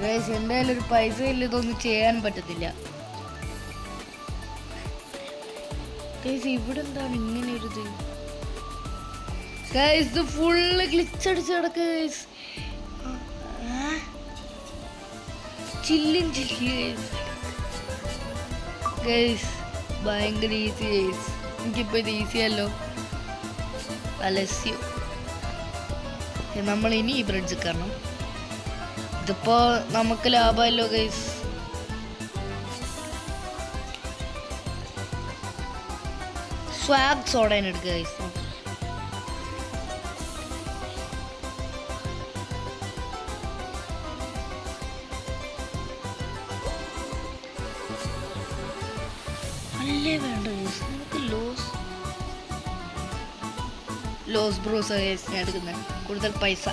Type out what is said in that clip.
Guys എൻ്റെ കയ്യിൽ ഒരു പൈസ ഇല്ല, ഇതൊന്നും ചെയ്യാൻ പറ്റത്തില്ല. ഗൈസ് ഇവിടെ എന്താണ് ഇങ്ങനെ ഒരു ഇത്? ഗൈസ് ഇത് ഫുള്ള് ഗ്ലിച്ചടിച്ച് കിടക്കുക ഗൈസ്. ചില്ലും ചില്ലി ഗൈസ്, ഭയങ്കര ഈസി ഗൈസ്. എനിക്കിപ്പോൾ ഇത് ഈസിയല്ലോ. അലസ്യോ നമ്മൾ ഇനി ഈ ബ്രിഡ്ജ് കയറണം. ഇതിപ്പോ നമുക്ക് ലാഭമല്ലോ ഗൈസ്. സ്വാഗ് സോഡേനെ എടുക്കുക ഗൈസ്. അല്ലേ വേണ്ട ഗൈസ്, നമുക്ക് ലോസ് ബ്രോസ് ഗൈസ് ഞാൻ എടുക്കുന്നത്. കൂടുതൽ പൈസ.